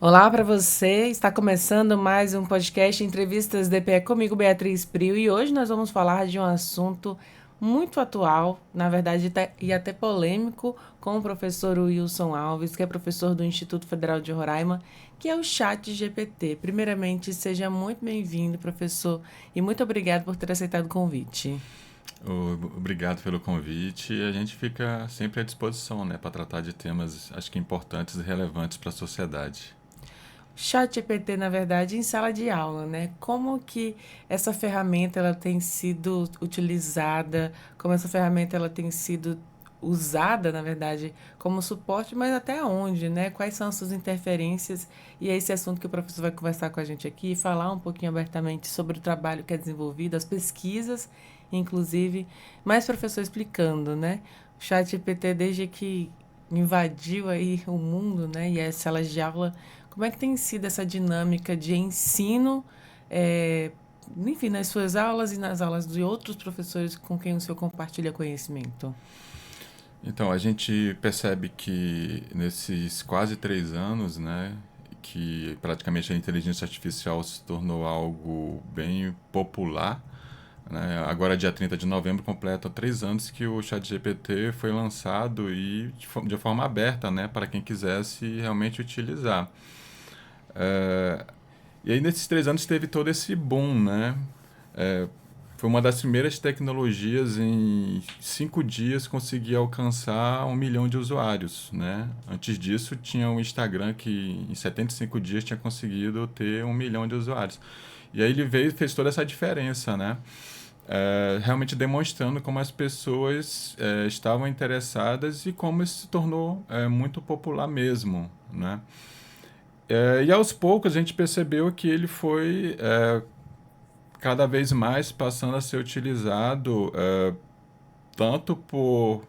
Olá para você, está começando mais um podcast Entrevistas DPE comigo, Beatriz Prio, e hoje nós vamos falar de um assunto muito atual, na verdade e até polêmico, com o professor Wilson Alves, que é professor do Instituto Federal de Roraima, que é o Chat GPT. Primeiramente, seja muito bem-vindo, professor, e muito obrigado por ter aceitado o convite. Obrigado pelo convite. A gente fica sempre à disposição, né, para tratar de temas, acho que importantes e relevantes para a sociedade. ChatGPT, na verdade, em sala de aula, né? Como que essa ferramenta ela tem sido utilizada, como essa ferramenta ela tem sido usada, na verdade, como suporte, mas até onde, né? Quais são as suas interferências? E é esse assunto que o professor vai conversar com a gente aqui e falar um pouquinho abertamente sobre o trabalho que é desenvolvido, as pesquisas, inclusive, mas professor explicando, né? O ChatGPT, desde que invadiu aí o mundo, né? E as salas de aula, como é que tem sido essa dinâmica de ensino, é, enfim, nas suas aulas e nas aulas de outros professores com quem o senhor compartilha conhecimento? Então, a gente percebe que nesses quase 3 anos, né, que praticamente a inteligência artificial se tornou algo bem popular, né? Agora, dia 30 de novembro, completa 3 anos que o ChatGPT foi lançado e de forma aberta, né, para quem quisesse realmente utilizar. É, E aí, nesses 3 anos, teve todo esse boom, né? É, Foi uma das primeiras tecnologias em 5 dias conseguir alcançar 1 milhão de usuários, né? Antes disso, tinha o Instagram que em 75 dias tinha conseguido ter 1 milhão de usuários. E aí ele veio e fez toda essa diferença, né? Realmente demonstrando como as pessoas estavam interessadas e como isso se tornou muito popular mesmo, né? E aos poucos a gente percebeu que ele foi cada vez mais passando a ser utilizado tanto por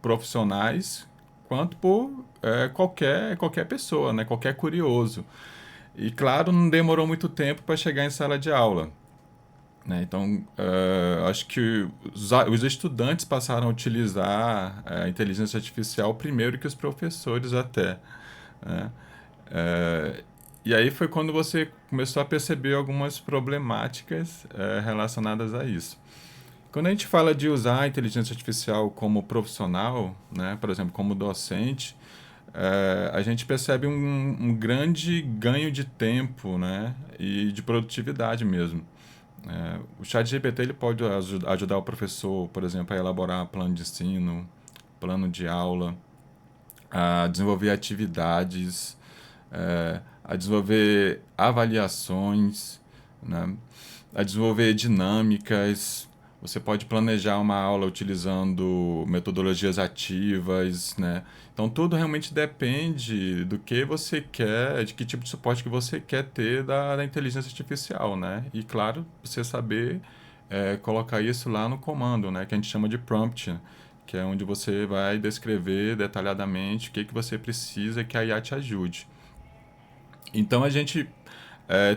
profissionais quanto por qualquer pessoa, né? Qualquer curioso. E claro, não demorou muito tempo para chegar em sala de aula. Né? Então, acho que os estudantes passaram a utilizar a inteligência artificial primeiro que os professores até. Né? É, e aí foi quando você começou a perceber algumas problemáticas relacionadas a isso. Quando a gente fala de usar a inteligência artificial como profissional, né, por exemplo, como docente, a gente percebe um grande ganho de tempo, né, e de produtividade mesmo. O chat GPT ele pode ajudar o professor, por exemplo, a elaborar plano de ensino, plano de aula, a desenvolver atividades, a desenvolver avaliações, né? A desenvolver dinâmicas. Você pode planejar uma aula utilizando metodologias ativas, né? Então tudo realmente depende do que você quer, de que tipo de suporte que você quer ter da inteligência artificial, né? E claro, você saber colocar isso lá no comando, né? Que a gente chama de prompt, que é onde você vai descrever detalhadamente o que você precisa que a IA te ajude. Então a gente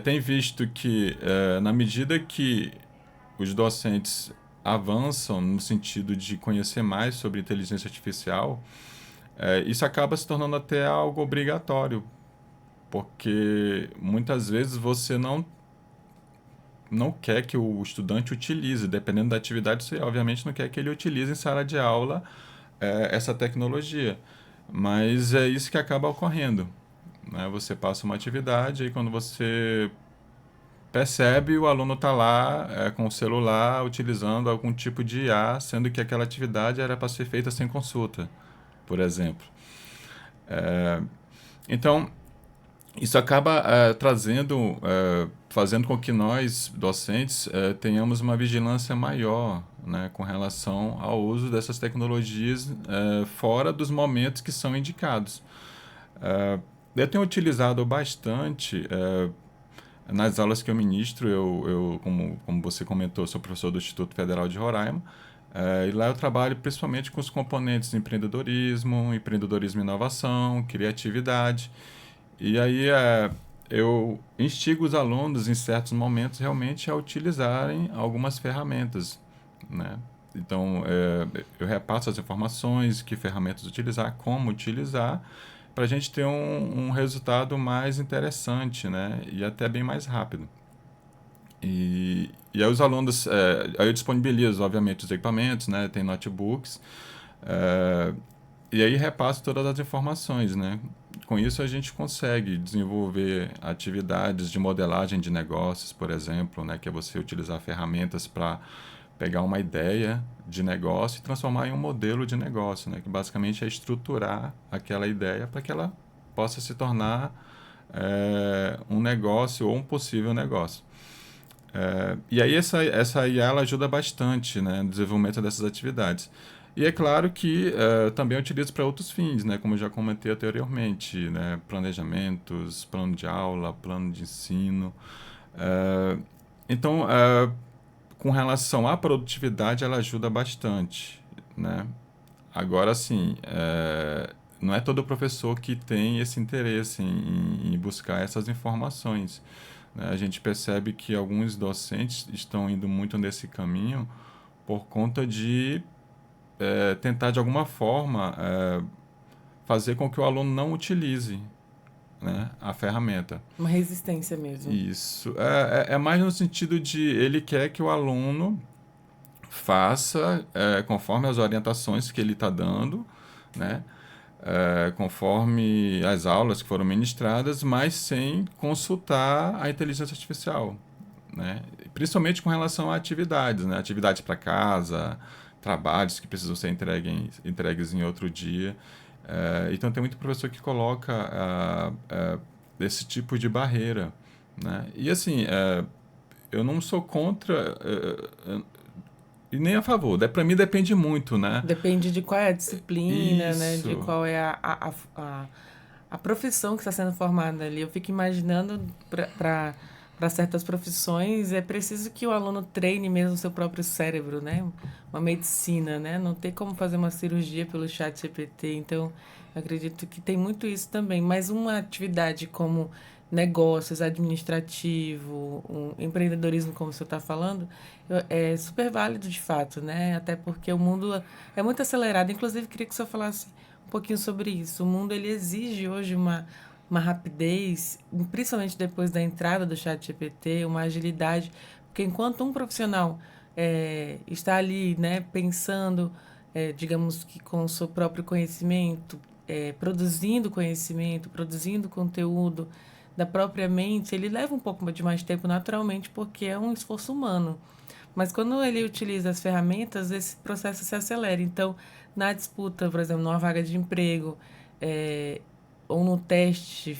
tem visto que, na medida que os docentes avançam no sentido de conhecer mais sobre inteligência artificial, isso acaba se tornando até algo obrigatório, porque muitas vezes você não quer que o estudante utilize, dependendo da atividade, você obviamente não quer que ele utilize em sala de aula essa tecnologia. Mas é isso que acaba ocorrendo. Né? Você passa uma atividade e quando você percebe, o aluno está lá com o celular utilizando algum tipo de IA, sendo que aquela atividade era para ser feita sem consulta, por exemplo. Então, isso acaba fazendo com que nós, docentes, tenhamos uma vigilância maior, né, com relação ao uso dessas tecnologias fora dos momentos que são indicados. Eu tenho utilizado bastante nas aulas que eu ministro, como você comentou, sou professor do Instituto Federal de Roraima, e lá eu trabalho principalmente com os componentes de empreendedorismo e inovação, criatividade. E aí eu instigo os alunos, em certos momentos, realmente a utilizarem algumas ferramentas. Né? Então, eu repasso as informações, que ferramentas utilizar, como utilizar, para a gente ter um resultado mais interessante, né? E até bem mais rápido. E aí os alunos, aí eu disponibilizo, obviamente, os equipamentos, né? Tem notebooks, é, e aí repasso todas as informações, né? Com isso a gente consegue desenvolver atividades de modelagem de negócios, por exemplo, né? Que é você utilizar ferramentas para pegar uma ideia de negócio e transformar em um modelo de negócio, né? Que basicamente é estruturar aquela ideia para que ela possa se tornar um negócio ou um possível negócio. E aí essa IA ela ajuda bastante, né, no desenvolvimento dessas atividades. E é claro que também eu utilizo para outros fins, né, como eu já comentei anteriormente, né, planejamentos, plano de aula, plano de ensino. Eh, então, com relação à produtividade, ela ajuda bastante, né? Agora, sim, não é todo professor que tem esse interesse em buscar essas informações, né? A gente percebe que alguns docentes estão indo muito nesse caminho por conta de tentar, de alguma forma, fazer com que o aluno não utilize, né, a ferramenta. Uma resistência mesmo. Isso. É mais no sentido de ele quer que o aluno faça conforme as orientações que ele está dando, né? Conforme as aulas que foram ministradas, mas sem consultar a inteligência artificial, né? Principalmente com relação a atividades, né? Atividades para casa, trabalhos que precisam ser entregues em outro dia. Então tem muito professor que coloca esse tipo de barreira, né? E assim, eu não sou contra e nem a favor. Para mim depende muito, né? Depende de qual é a disciplina, né? De Isso. qual é a profissão que está sendo formada ali. Eu fico imaginando para certas profissões é preciso que o aluno treine mesmo o seu próprio cérebro, né? Uma medicina, né? Não tem como fazer uma cirurgia pelo chat GPT. Então, eu acredito que tem muito isso também. Mas uma atividade como negócios, administrativo, um empreendedorismo, como você está falando, é super válido de fato, né? Até porque o mundo é muito acelerado. Inclusive, queria que o senhor falasse um pouquinho sobre isso. O mundo ele exige hoje uma rapidez, principalmente depois da entrada do chat GPT, uma agilidade, porque enquanto um profissional está ali, né, pensando, digamos que com o seu próprio conhecimento, produzindo conhecimento, produzindo conteúdo da própria mente, ele leva um pouco de mais tempo naturalmente, porque é um esforço humano. Mas quando ele utiliza as ferramentas, esse processo se acelera. Então, na disputa, por exemplo, numa vaga de emprego, eh, ou no teste,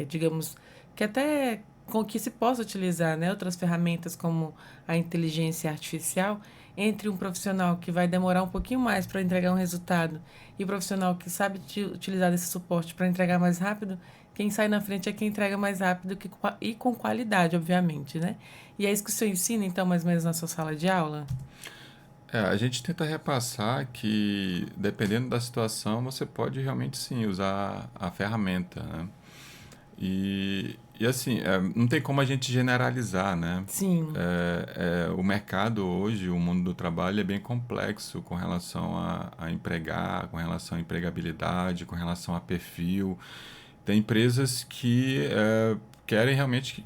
digamos, que até com que se possa utilizar, né, outras ferramentas como a inteligência artificial, entre um profissional que vai demorar um pouquinho mais para entregar um resultado e o profissional que sabe utilizar desse suporte para entregar mais rápido, quem sai na frente é quem entrega mais rápido e com qualidade, obviamente, né? E é isso que o senhor ensina, então, mais ou menos na sua sala de aula? A gente tenta repassar que, dependendo da situação, você pode realmente sim usar a ferramenta, né? E assim, não tem como a gente generalizar, né? Sim. O mercado hoje, o mundo do trabalho é bem complexo com relação a empregar, com relação à empregabilidade, com relação a perfil. Tem empresas que querem realmente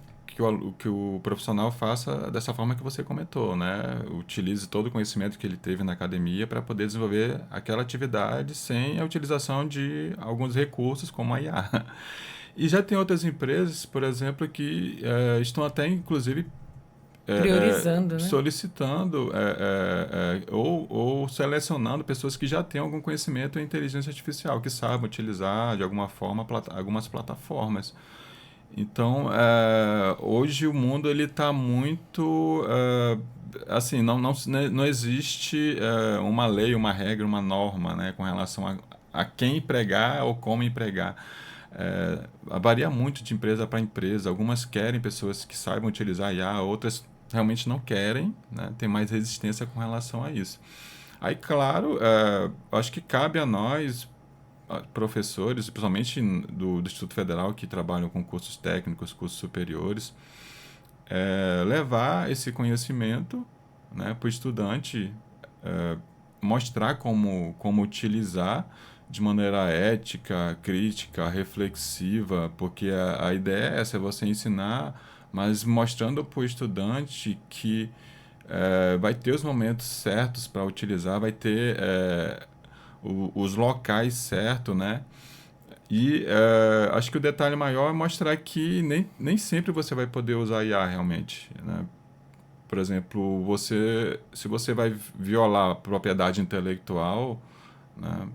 que o profissional faça dessa forma que você comentou, né? Utilize todo o conhecimento que ele teve na academia para poder desenvolver aquela atividade sem a utilização de alguns recursos como a IA. E já tem outras empresas, por exemplo, que estão até, inclusive, Priorizando, né? solicitando ou selecionando pessoas que já têm algum conhecimento em inteligência artificial, que sabem utilizar de alguma forma algumas plataformas. Então, hoje o mundo ele está muito assim, não existe uma lei, uma regra, uma norma, né, com relação a quem empregar ou como empregar. Varia muito de empresa para empresa. Algumas querem pessoas que saibam utilizar IA, outras realmente não querem, né? Tem mais resistência com relação a isso. Aí, claro, acho que cabe a nós, professores, principalmente do Instituto Federal, que trabalham com cursos técnicos, cursos superiores, levar esse conhecimento, né, para o estudante, mostrar como utilizar de maneira ética, crítica, reflexiva, porque a ideia é essa, é você ensinar, mas mostrando para o estudante que vai ter os momentos certos para utilizar, vai ter os locais certos, né? E acho que o detalhe maior é mostrar que nem sempre você vai poder usar IA realmente, né? Por exemplo, se você vai violar a propriedade intelectual, né,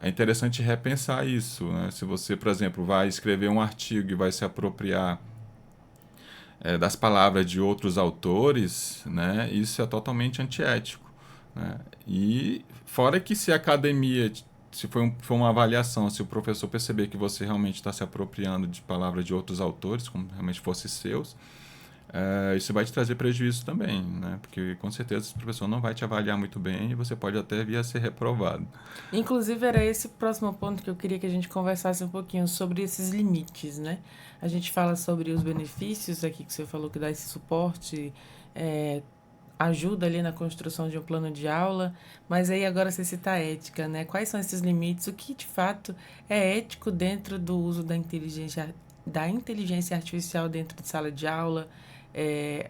é interessante repensar isso, né? Se você, por exemplo, vai escrever um artigo e vai se apropriar das palavras de outros autores, né, isso é totalmente antiético, né? E fora que se a academia, se for uma avaliação, se o professor perceber que você realmente está se apropriando de palavras de outros autores, como realmente fossem seus, isso vai te trazer prejuízo também, né? Porque com certeza o professor não vai te avaliar muito bem e você pode até vir a ser reprovado. Inclusive, era esse o próximo ponto que eu queria que a gente conversasse um pouquinho sobre esses limites, né? A gente fala sobre os benefícios aqui que você falou que dá esse suporte, é, ajuda ali na construção de um plano de aula, mas aí agora você cita a ética, né? Quais são esses limites? O que de fato é ético dentro do uso da inteligência artificial dentro de sala de aula?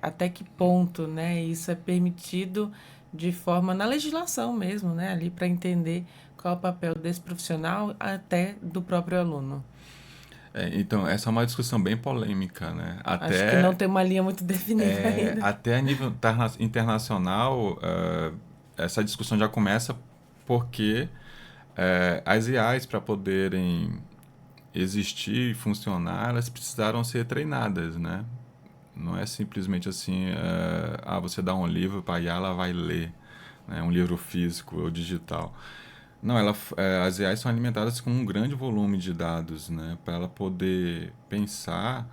Até que ponto, né? Isso é permitido de forma na legislação mesmo, né? Ali para entender qual é o papel desse profissional até do próprio aluno. Então, essa é uma discussão bem polêmica, né? Acho que não tem uma linha muito definida ainda. Até a nível internacional, essa discussão já começa porque as IAs, para poderem existir e funcionar, elas precisaram ser treinadas, né? Não é simplesmente assim, você dá um livro para a IA, ela vai ler, né? Um livro físico ou digital. Não, as IAs são alimentadas com um grande volume de dados, né? Para ela poder pensar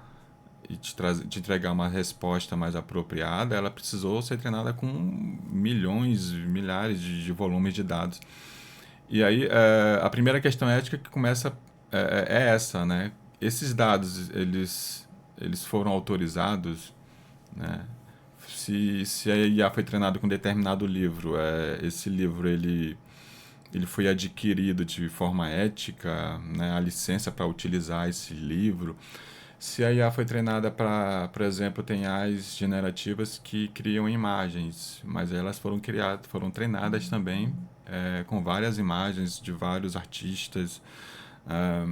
e te entregar uma resposta mais apropriada, ela precisou ser treinada com milhões, milhares de volumes de dados. E aí, a primeira questão ética que começa é essa, né? Esses dados, eles foram autorizados, né? Se a IA foi treinada com determinado livro, esse livro ele foi adquirido de forma ética, né? A licença para utilizar esse livro. Se a IA foi treinada para, por exemplo, tem IAs generativas que criam imagens, mas elas foram treinadas também com várias imagens de vários artistas. Ah,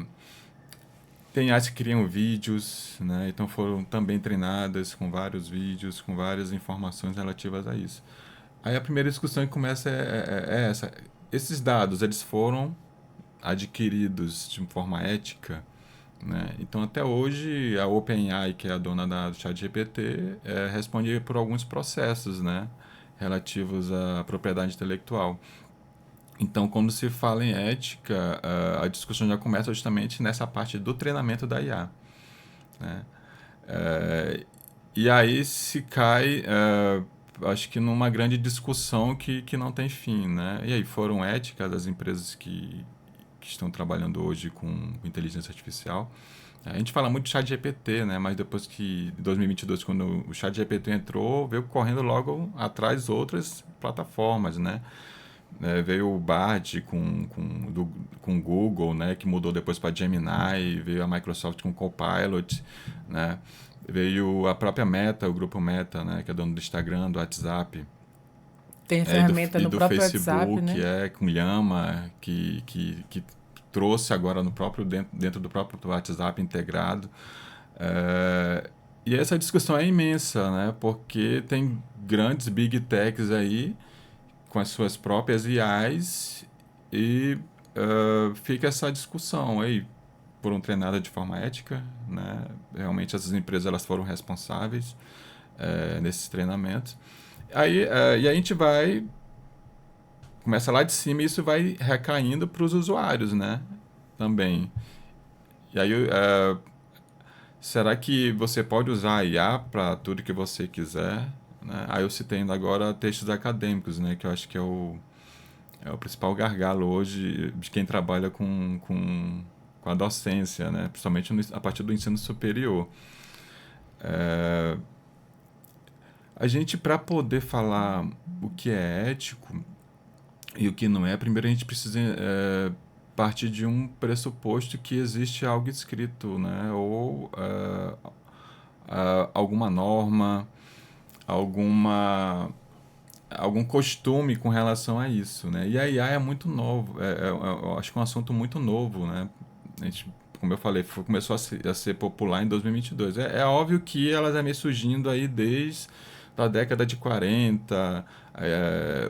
tem IAs que criam vídeos, né? Então foram também treinadas com vários vídeos, com várias informações relativas a isso. Aí a primeira discussão que começa é essa. Esses dados, eles foram adquiridos de forma ética, né? Então, até hoje, a OpenAI, que é a dona do ChatGPT, responde por alguns processos, né, relativos à propriedade intelectual. Então, quando se fala em ética, a discussão já começa justamente nessa parte do treinamento da IA, né? E aí se cai, acho que numa grande discussão que não tem fim, né? E aí, foram éticas das empresas que estão trabalhando hoje com inteligência artificial. A gente fala muito de ChatGPT, né? Mas depois que, em 2022, quando o ChatGPT entrou, veio correndo logo atrás outras plataformas, né? Veio o Bard com o Google, né? Que mudou depois para Gemini, veio a Microsoft com o Copilot, né? Veio a própria Meta, o grupo Meta, né? Que é dono do Instagram, do WhatsApp, Tem ferramenta e no do próprio WhatsApp, Facebook, né? com Llama, que trouxe agora no próprio dentro do próprio WhatsApp integrado. E essa discussão é imensa, né? Porque tem grandes big techs aí com as suas próprias IAs e fica essa discussão aí, foram treinadas de forma ética, né? Realmente essas empresas elas foram responsáveis nesses treinamentos. E a gente começa lá de cima e isso vai recaindo para os usuários, né? Também. E aí, será que você pode usar a IA para tudo que você quiser? Né? Aí eu citei ainda agora textos acadêmicos, né? Que eu acho que é o principal gargalo hoje de quem trabalha com a docência, né? Principalmente a partir do ensino superior. A gente, para poder falar o que é ético e o que não é, primeiro a gente precisa partir de um pressuposto que existe algo escrito, né? Ou alguma norma, alguma algum costume com relação a isso, né? E a IA é muito novo, eu acho que é um assunto muito novo, né? A gente, como eu falei, começou a ser popular em 2022. É óbvio que ela já vem surgindo aí desde a década de 40.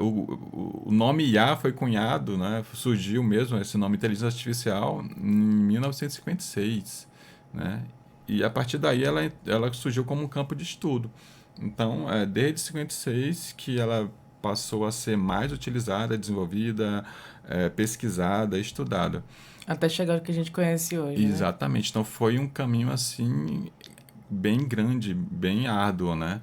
O nome IA foi cunhado, né? Surgiu mesmo esse nome inteligência artificial em 1956, né? E a partir daí ela surgiu como um campo de estudo. Então, desde 56 que ela passou a ser mais utilizada, desenvolvida, pesquisada, estudada. Até chegar ao que a gente conhece hoje, né? Exatamente. Então foi um caminho assim bem grande, bem árduo, né?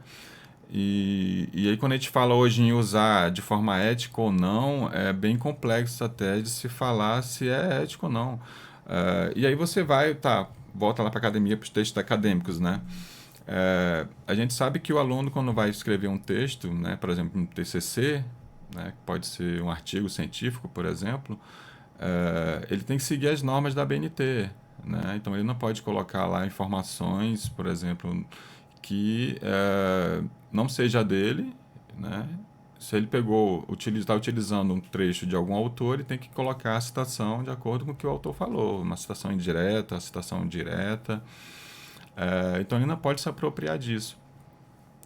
E aí quando a gente fala hoje em usar de forma ética ou não, é bem complexo até de se falar se é ético ou não. E aí você vai, tá, volta lá para a academia, para os textos acadêmicos, né? A gente sabe que o aluno, quando vai escrever um texto, né, por exemplo, um TCC, né, que pode ser um artigo científico, por exemplo, ele tem que seguir as normas da BNT. Né? Então, ele não pode colocar lá informações, por exemplo, que não seja dele. Né? Se ele está utilizando um trecho de algum autor, ele tem que colocar a citação de acordo com o que o autor falou, uma citação indireta, uma citação direta. Então ele não pode se apropriar disso,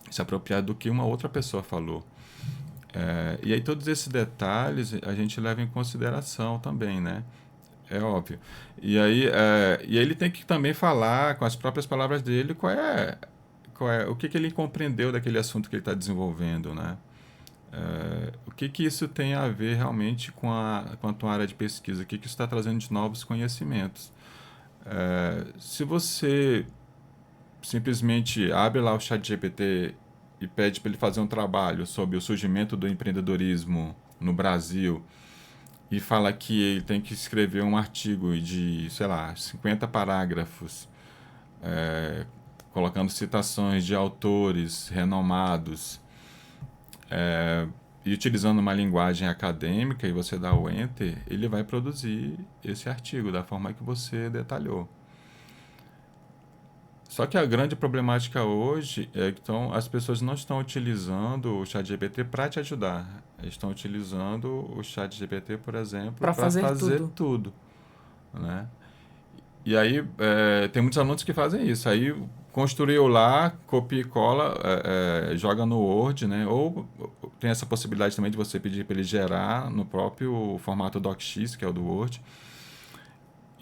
se apropriar do que uma outra pessoa falou. E aí todos esses detalhes a gente leva em consideração também, né? É óbvio. E aí ele tem que também falar com as próprias palavras dele o que ele compreendeu daquele assunto que ele está desenvolvendo, né? O que isso tem a ver realmente com a tua área de pesquisa? O que isso está trazendo de novos conhecimentos? Se você simplesmente abre lá o chat GPT e pede para ele fazer um trabalho sobre o surgimento do empreendedorismo no Brasil e fala que ele tem que escrever um artigo de, sei lá, 50 parágrafos, colocando citações de autores renomados, e utilizando uma linguagem acadêmica, e você dá o enter, ele vai produzir esse artigo da forma que você detalhou. Só que a grande problemática hoje é que as pessoas não estão utilizando o ChatGPT para te ajudar. Eles estão utilizando o ChatGPT, por exemplo, Para para fazer fazer tudo. tudo, né? E aí tem muitos alunos que fazem isso. Aí construiu lá, copia e cola, joga no Word, né? Ou tem essa possibilidade também de você pedir para ele gerar no próprio formato DocX, que é o do Word.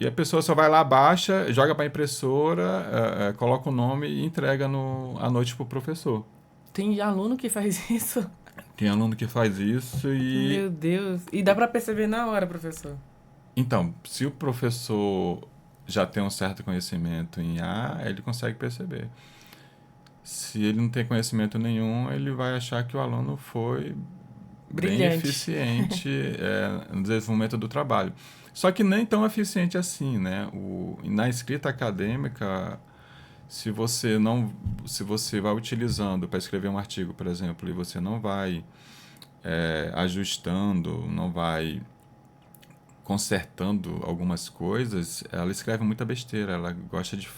E a pessoa só vai lá, baixa, joga para a impressora, coloca o nome e entrega à noite para o professor. Tem aluno que faz isso? Tem aluno que faz isso e... Meu Deus. E dá para perceber na hora, professor? Então, se o professor já tem um certo conhecimento em A, ele consegue perceber. Se ele não tem conhecimento nenhum, ele vai achar que o aluno foi bem Brilhante. eficiente no desenvolvimento do trabalho. Só que nem tão eficiente assim, né? Na escrita acadêmica, se você não, se você vai utilizando para escrever um artigo, por exemplo, e você não vai ajustando, não vai consertando algumas coisas, ela escreve muita besteira. Ela gosta de,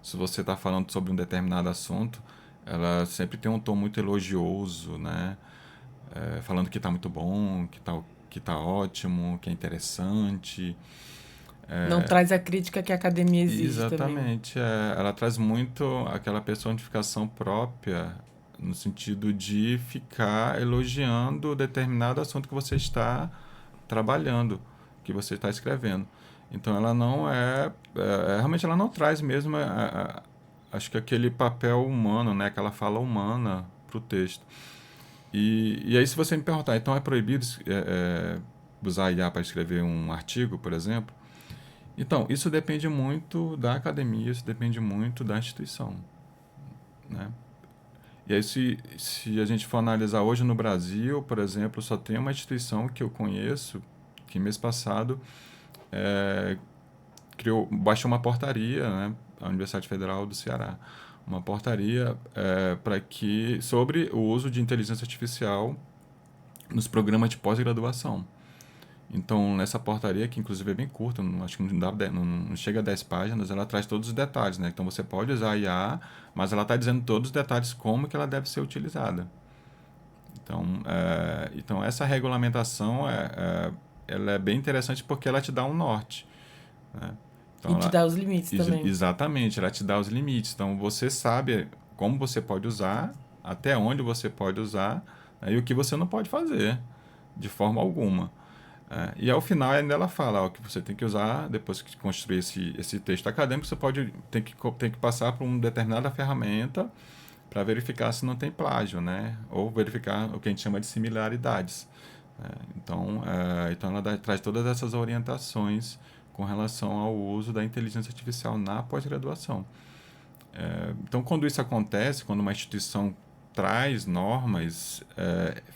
se você está falando sobre um determinado assunto, ela sempre tem um tom muito elogioso, né? Falando que está muito bom, que tá ótimo, que é interessante. Não traz a crítica que a academia exige também. Exatamente. Ela traz muito aquela personificação própria, no sentido de ficar elogiando determinado assunto que você está trabalhando, que você está escrevendo. Então ela não realmente ela não traz mesmo acho que aquele papel humano, né, aquela fala humana para o texto. E aí se você me perguntar, então é proibido usar IA para escrever um artigo, por exemplo? Então, isso depende muito da academia, isso depende muito da instituição, né? E aí, se a gente for analisar hoje no Brasil, por exemplo, só tem uma instituição que eu conheço que mês passado baixou uma portaria, né, a Universidade Federal do Ceará, uma portaria sobre o uso de inteligência artificial nos programas de pós-graduação. Então, nessa portaria, que inclusive é bem curta, acho que não chega a 10 páginas, ela traz todos os detalhes, né? Então, você pode usar a IA, mas ela está dizendo todos os detalhes como que ela deve ser utilizada. Então essa regulamentação ela é bem interessante porque ela te dá um norte, né? E Então, te dá os limites também. exatamente, ela te dá os limites. Então, você sabe como você pode usar, até onde você pode usar, né, e o que você não pode fazer, de forma alguma. E ao final ainda ela fala ó, que você tem que usar, depois que construir esse texto acadêmico, você tem que passar por uma determinada ferramenta para verificar se não tem plágio, né? Ou verificar o que a gente chama de similaridades. Então ela traz todas essas orientações com relação ao uso da inteligência artificial na pós-graduação. Então, quando isso acontece, quando uma instituição traz normas,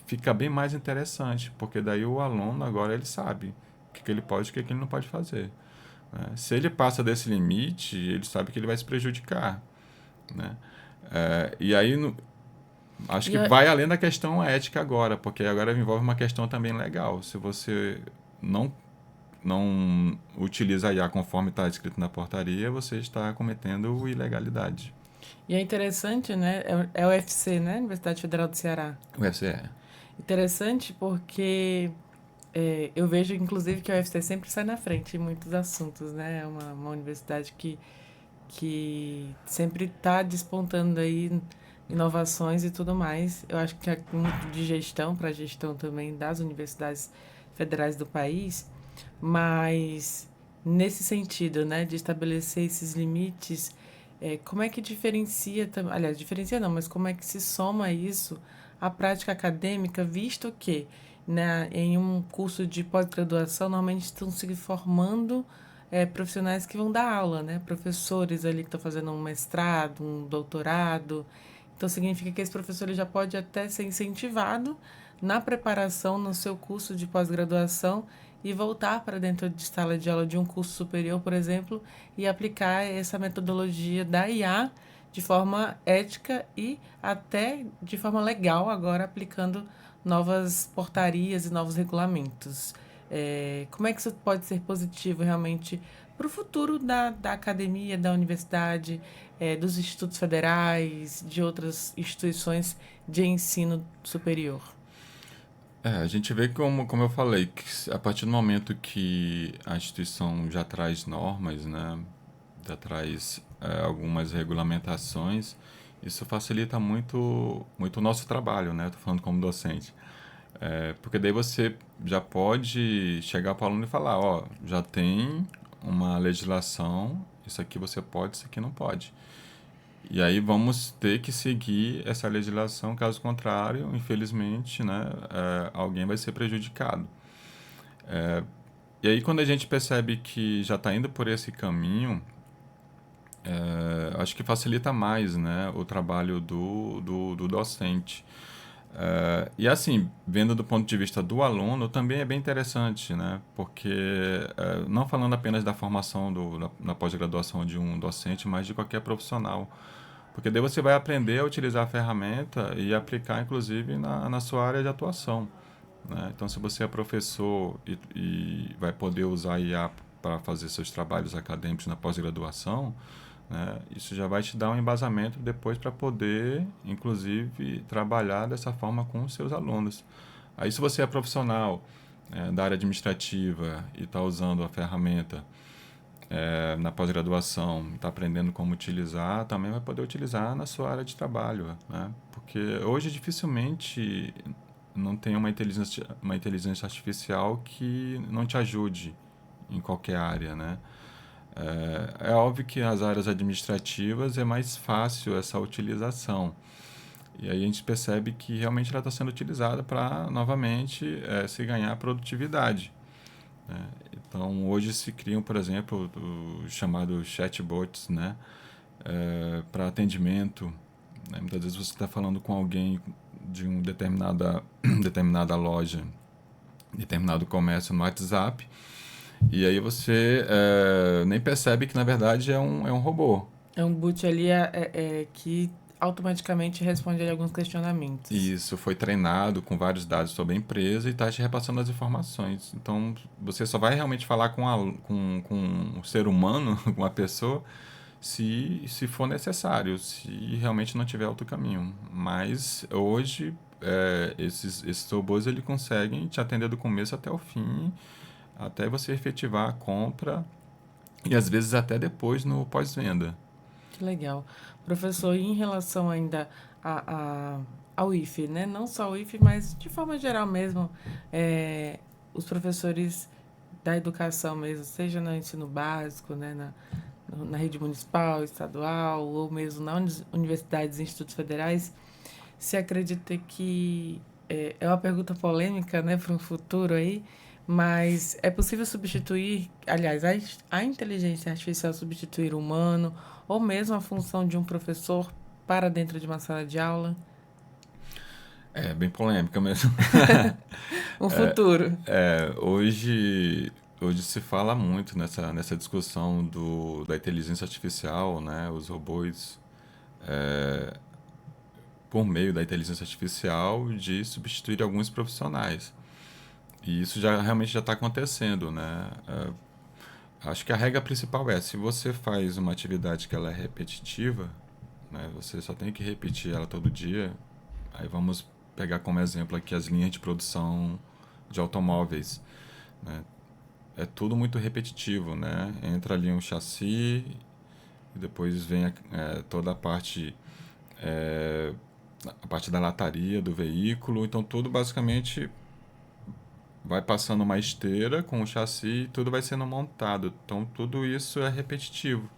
fica bem mais interessante, porque daí o aluno agora ele sabe o que ele pode e o que ele não pode fazer, né? Se ele passa desse limite, ele sabe que ele vai se prejudicar, né? E aí, acho E que eu- vai além da questão ética agora, porque agora envolve uma questão também legal. Se você não utiliza a IA conforme está escrito na portaria, você está cometendo ilegalidade. e é interessante, né? É o UFC, né? Universidade Federal do Ceará. O FCE. Interessante porque eu vejo, inclusive, que a UFC sempre sai na frente em muitos assuntos, né? É uma universidade que sempre está despontando aí inovações e tudo mais. Eu acho que é muito de gestão para gestão também das universidades federais do país, mas nesse sentido, né, de estabelecer esses limites, como é que diferencia, aliás, diferencia não, mas como é que se soma isso à prática acadêmica, visto que, né, em um curso de pós-graduação, normalmente estão se formando profissionais que vão dar aula, né? Professores ali que estão fazendo um mestrado, um doutorado. Então, significa que esse professor ele já pode até ser incentivado na preparação no seu curso de pós-graduação e voltar para dentro de sala de aula de um curso superior, por exemplo, e aplicar essa metodologia da IA de forma ética e até de forma legal, agora aplicando novas portarias e novos regulamentos. Como é que isso pode ser positivo realmente para o futuro da academia, da universidade, dos institutos federais, de outras instituições de ensino superior? A gente vê como eu falei, que a partir do momento que a instituição já traz normas, né, já traz algumas regulamentações, isso facilita muito o nosso trabalho, né? Estou falando como docente. Porque daí você já pode chegar para o aluno e falar, ó, já tem uma legislação, isso aqui você pode, isso aqui não pode. E aí vamos ter que seguir essa legislação, caso contrário, infelizmente, né, alguém vai ser prejudicado. E aí quando a gente percebe que já está indo por esse caminho, acho que facilita mais, né, o trabalho do docente. E assim, vendo do ponto de vista do aluno, também é bem interessante, né? Porque não falando apenas da formação na pós-graduação de um docente, mas de qualquer profissional. Porque daí você vai aprender a utilizar a ferramenta e aplicar, inclusive, na sua área de atuação, né? Então, se você é professor e vai poder usar a IA para fazer seus trabalhos acadêmicos na pós-graduação, né, isso já vai te dar um embasamento depois para poder, inclusive, trabalhar dessa forma com os seus alunos. Aí, se você é profissional da área administrativa e está usando a ferramenta na pós-graduação, está aprendendo como utilizar, também vai poder utilizar na sua área de trabalho, né? Porque hoje dificilmente não tem uma inteligência artificial que não te ajude em qualquer área, né? É óbvio que nas áreas administrativas é mais fácil essa utilização. E aí a gente percebe que realmente ela está sendo utilizada para, novamente, se ganhar produtividade, né? Então, hoje se criam, por exemplo, os chamados chatbots, né? Para atendimento, né? Muitas vezes você está falando com alguém de uma determinada loja, determinado comércio no WhatsApp, e aí você nem percebe que, na verdade, é um robô. É um boot ali que automaticamente responde a alguns questionamentos. Isso foi treinado com vários dados sobre a empresa e está te repassando as informações. Então, você só vai realmente falar com um ser humano, com uma pessoa, se for necessário, se realmente não tiver outro caminho. Mas hoje, esses robôs ele conseguem te atender do começo até o fim, até você efetivar a compra e às vezes até depois no pós-venda. Que legal. Professor, e em relação ainda ao IFE, né? Não só o IFE, mas de forma geral mesmo, é, os professores da educação mesmo, seja no ensino básico, né? Na rede municipal, estadual, ou mesmo nas universidades e institutos federais, se acredita que é uma pergunta polêmica, né, para um futuro aí, mas é possível substituir, aliás, a inteligência artificial substituir o humano ou mesmo a função de um professor para dentro de uma sala de aula? É bem polêmica mesmo. Um futuro. Hoje se fala muito nessa discussão da inteligência artificial, né? Os robôs, por meio da inteligência artificial, de substituir alguns profissionais. E isso realmente já está acontecendo, né? Acho que a regra principal é, se você faz uma atividade que ela é repetitiva, né? Você só tem que repetir ela todo dia. Aí vamos pegar como exemplo aqui as linhas de produção de automóveis, né? É tudo muito repetitivo, né? Entra ali um chassi e depois vem toda a parte da lataria do veículo. Então tudo basicamente vai passando uma esteira com o chassi e tudo vai sendo montado. Então tudo isso é repetitivo.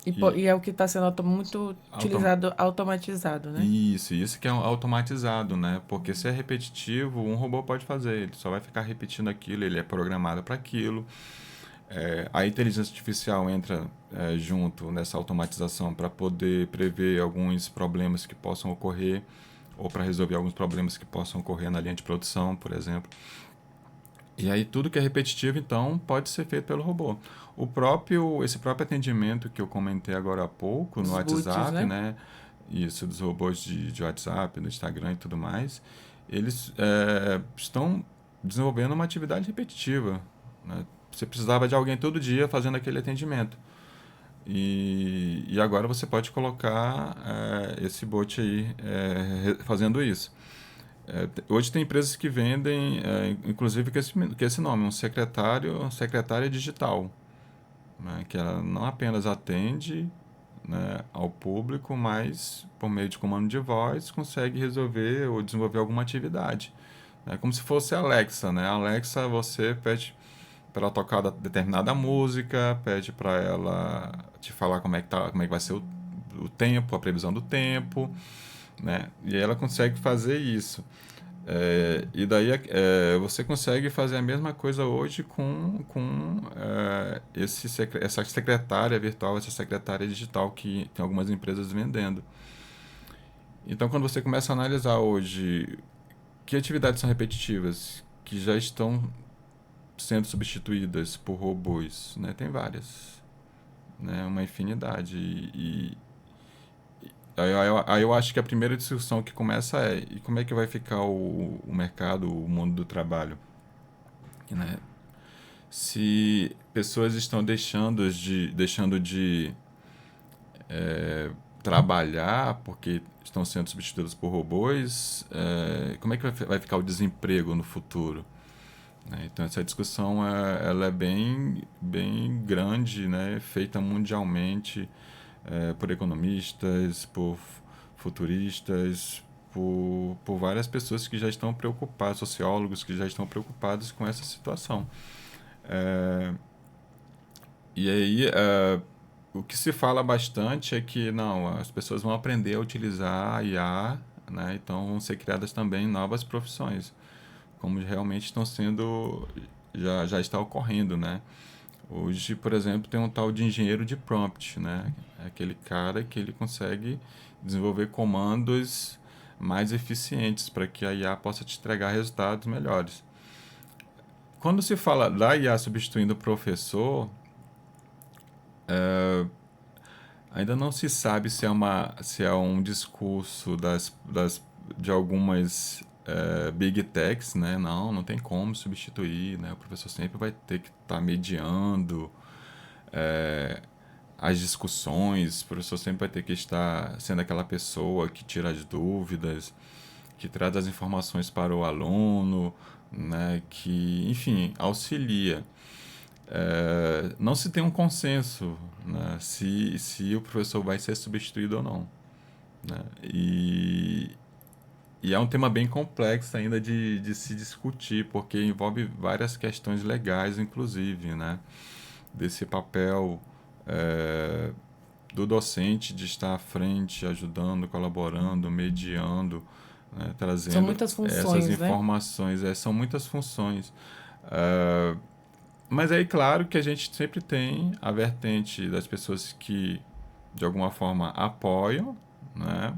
E E é o que está sendo muito autom utilizado automatizado, né? isso que é automatizado, né? Porque se é repetitivo, um robô pode fazer, ele só vai ficar repetindo aquilo, ele é programado para aquilo. A inteligência artificial entra junto nessa automatização para poder prever alguns problemas que possam ocorrer ou para resolver alguns problemas que possam ocorrer na linha de produção, por exemplo. E aí tudo que é repetitivo, então, pode ser feito pelo robô. Esse próprio atendimento que eu comentei agora há pouco no Os boots, WhatsApp, né? né? Isso, dos robôs de WhatsApp, no Instagram e tudo mais, eles estão desenvolvendo uma atividade repetitiva, né? Você precisava de alguém todo dia fazendo aquele atendimento. E agora você pode colocar esse bot aí fazendo isso. Hoje tem empresas que vendem, inclusive com esse nome, secretária digital, né, que ela não apenas atende, né, ao público, mas por meio de comando de voz consegue resolver ou desenvolver alguma atividade. É como se fosse a Alexa, né? A Alexa, você pede para ela tocar determinada música, pede para ela te falar como é que vai ser o tempo, a previsão do tempo, né? E ela consegue fazer isso. E daí você consegue fazer a mesma coisa hoje com essa secretária virtual, essa secretária digital que tem algumas empresas vendendo. Então, quando você começa a analisar hoje que atividades são repetitivas, que já estão sendo substituídas por robôs, né? Tem várias, né? Uma infinidade. Aí eu acho que a primeira discussão que começa e como é que vai ficar o mercado, o mundo do trabalho, né? Se pessoas estão deixando de trabalhar porque estão sendo substituídas por robôs, como é que vai ficar o desemprego no futuro? Né? Então essa discussão ela é bem grande, né? Feita mundialmente por economistas, por futuristas, por várias pessoas que já estão preocupadas, sociólogos que já estão preocupados com essa situação. É, e aí, o que se fala bastante é que não, as pessoas vão aprender a utilizar a IA, né? Então vão ser criadas também novas profissões, como realmente estão sendo, já está ocorrendo, né? Hoje, por exemplo, tem um tal de engenheiro de prompt, né? É aquele cara que ele consegue desenvolver comandos mais eficientes para que a IA possa te entregar resultados melhores. Quando se fala da IA substituindo o professor, Ainda não se sabe se é um discurso de algumas big techs, né? Não tem como substituir, né? O professor sempre vai ter que estar mediando é, as discussões, o professor sempre vai ter que estar sendo aquela pessoa que tira as dúvidas, que traz as informações para o aluno, né? Que, enfim, auxilia. Não se tem um consenso, né, se o professor vai ser substituído ou não, né? E é um tema bem complexo ainda de se discutir, porque envolve várias questões legais, inclusive, né? Desse papel é, do docente de estar à frente, ajudando, colaborando, mediando, né? São Trazendo muitas essas funções, né? informações. São muitas funções. É, mas aí, claro que a gente sempre tem a vertente das pessoas que, de alguma forma, apoiam, né?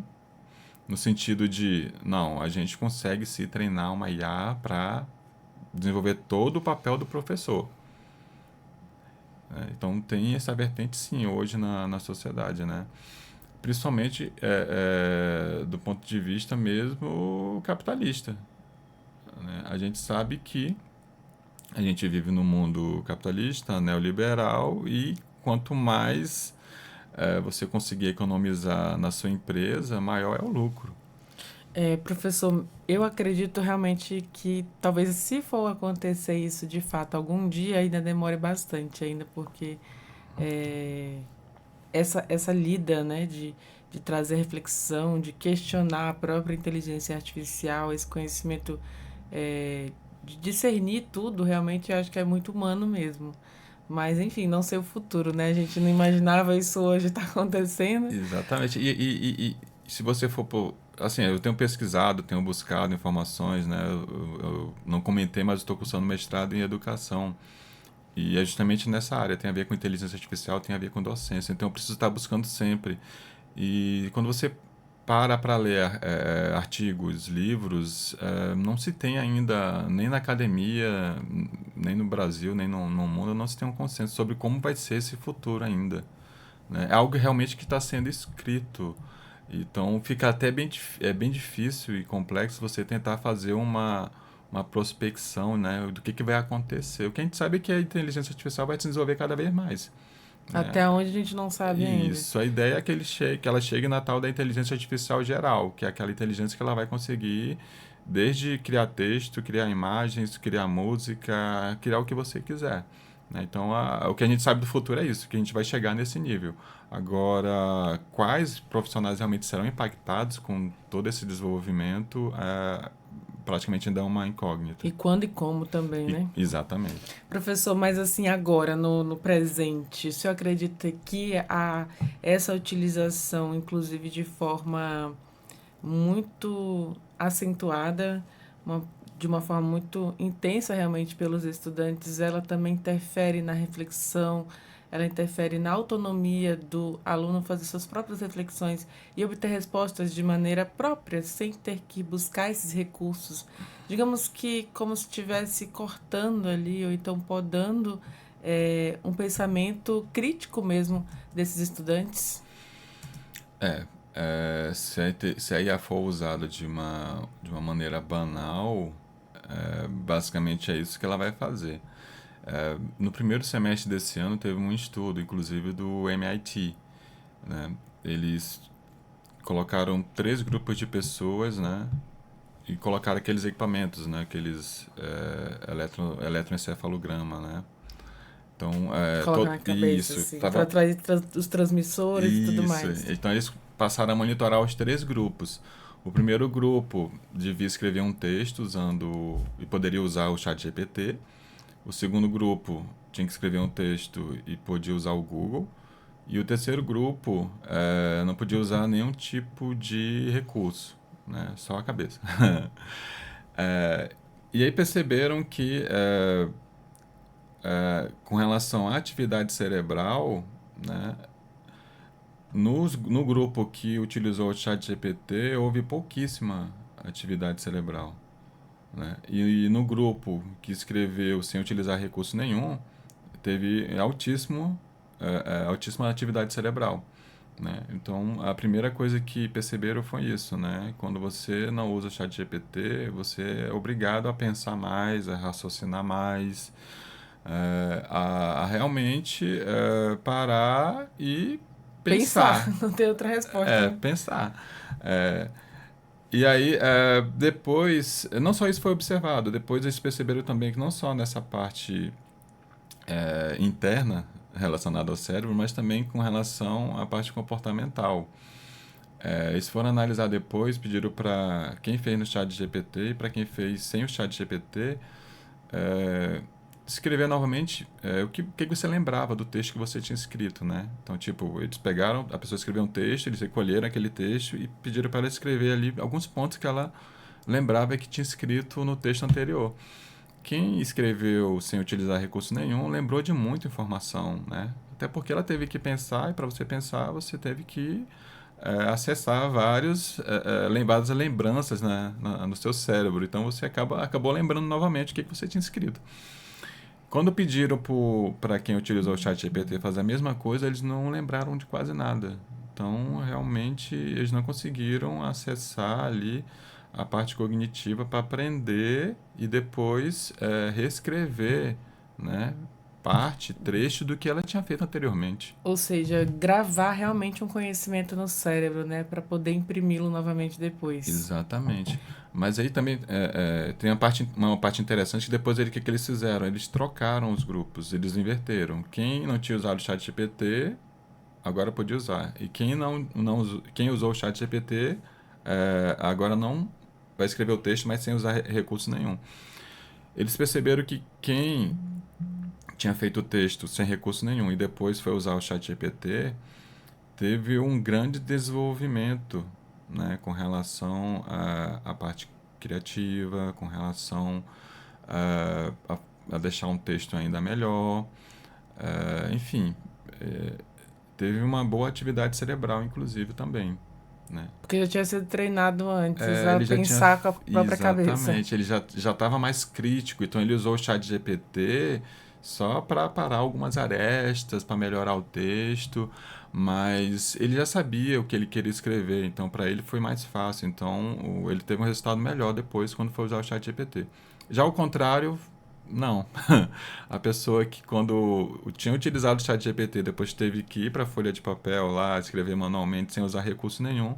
No sentido de, não, a gente consegue se treinar uma IA para desenvolver todo o papel do professor, né? Então, tem essa vertente, sim, hoje na sociedade, né? Principalmente do ponto de vista mesmo capitalista, né? A gente sabe que a gente vive num mundo capitalista, neoliberal, e quanto mais você conseguir economizar na sua empresa, maior é o lucro. Professor, eu acredito realmente que talvez se for acontecer isso de fato algum dia ainda demore bastante ainda, porque é, essa lida, né, de trazer reflexão, de questionar a própria inteligência artificial, esse conhecimento de discernir tudo, realmente eu acho que é muito humano mesmo. Mas, enfim, não sei o futuro, né? A gente não imaginava isso hoje tá acontecendo. Exatamente. E se você for por. Assim, eu tenho pesquisado, tenho buscado informações, né? Eu não comentei, mas estou cursando mestrado em educação. E é justamente nessa área, tem a ver com inteligência artificial, tem a ver com docência. Então eu preciso estar buscando sempre. E quando você para ler artigos, livros, não se tem ainda, nem na academia, nem no Brasil, nem no mundo, não se tem um consenso sobre como vai ser esse futuro ainda, né? É algo realmente que está sendo escrito. Então fica até bem difícil e complexo você tentar fazer uma prospecção, né, do que vai acontecer. O que a gente sabe é que a inteligência artificial vai se desenvolver cada vez mais, né? Até onde a gente não sabe ainda. Isso, a ideia é que ela chegue na tal da inteligência artificial geral, que é aquela inteligência que ela vai conseguir desde criar texto, criar imagens, criar música, criar o que você quiser, né? Então, o que a gente sabe do futuro é isso, que a gente vai chegar nesse nível. Agora, quais profissionais realmente serão impactados com todo esse desenvolvimento, praticamente ainda é uma incógnita. E quando e como também, né? Exatamente. Professor, mas assim, agora, no presente, o senhor acredita que essa utilização, inclusive de forma muito acentuada, uma- de uma forma muito intensa realmente pelos estudantes, ela também interfere na reflexão, ela interfere na autonomia do aluno fazer suas próprias reflexões e obter respostas de maneira própria, sem ter que buscar esses recursos. Digamos que como se estivesse cortando ali, ou então podando um pensamento crítico mesmo desses estudantes. Se a IA for usada de uma maneira banal, basicamente é isso que ela vai fazer. No primeiro semestre desse ano teve um estudo, inclusive do MIT, né? Eles colocaram três grupos de pessoas, né? E colocaram aqueles equipamentos, né? Aqueles eletroencefalograma, né? Então, Coloca na cabeça, isso, assim, para tava, atrair os transmissores e tudo isso. mais. Então eles passaram a monitorar os três grupos. O primeiro grupo devia escrever um texto usando e poderia usar o chat GPT. O segundo grupo tinha que escrever um texto e podia usar o Google. E o terceiro grupo não podia usar nenhum tipo de recurso, né? Só a cabeça. E aí perceberam que com relação à atividade cerebral, né, no grupo que utilizou o chat GPT, houve pouquíssima atividade cerebral, né? E no grupo que escreveu sem utilizar recurso nenhum, teve altíssima atividade cerebral, né? Então, a primeira coisa que perceberam foi isso, né? Quando você não usa o ChatGPT, você é obrigado a pensar mais, a raciocinar mais, a realmente parar e Pensar, pensar. não tem outra resposta, né? Pensar. É, e aí, depois, não só isso foi observado, depois eles perceberam também que não só nessa parte interna relacionada ao cérebro, mas também com relação à parte comportamental. Eles foram analisar depois, pediram para quem fez no chat GPT e para quem fez sem o chat GPT escrever novamente o que você lembrava do texto que você tinha escrito, né? Então, tipo, eles pegaram, a pessoa escreveu um texto, eles recolheram aquele texto e pediram para ela escrever ali alguns pontos que ela lembrava que tinha escrito no texto anterior. Quem escreveu sem utilizar recurso nenhum lembrou de muita informação, né? Até porque ela teve que pensar, e para você pensar, você teve que acessar várias lembranças, né, no seu cérebro. Então você acabou lembrando novamente o que você tinha escrito. Quando pediram para quem utilizou o chat GPT fazer a mesma coisa, eles não lembraram de quase nada. Então, realmente, eles não conseguiram acessar ali a parte cognitiva para aprender e depois reescrever, né, trecho do que ela tinha feito anteriormente. Ou seja, gravar realmente um conhecimento no cérebro, né, para poder imprimi-lo novamente depois. Exatamente. Mas aí também tem uma parte interessante que depois o que eles fizeram? Eles trocaram os grupos, eles inverteram. Quem não tinha usado o chat GPT, agora podia usar. E quem usou o chat GPT, agora não vai escrever o texto, mas sem usar recurso nenhum. Eles perceberam que quem tinha feito o texto sem recurso nenhum e depois foi usar o chat GPT, teve um grande desenvolvimento, né, com relação à parte criativa, com relação a deixar um texto ainda melhor, enfim, teve uma boa atividade cerebral, inclusive, também, né? Porque já tinha sido treinado antes a Ele já tinha. pensar com a própria cabeça. Exatamente, ele já estava mais crítico, então ele usou o chat GPT só para parar algumas arestas, para melhorar o texto, mas ele já sabia o que ele queria escrever, então para ele foi mais fácil. Então ele teve um resultado melhor depois quando foi usar o chat GPT. Já o contrário, não. A pessoa que quando tinha utilizado o chat GPT depois teve que ir para a folha de papel lá, escrever manualmente sem usar recurso nenhum,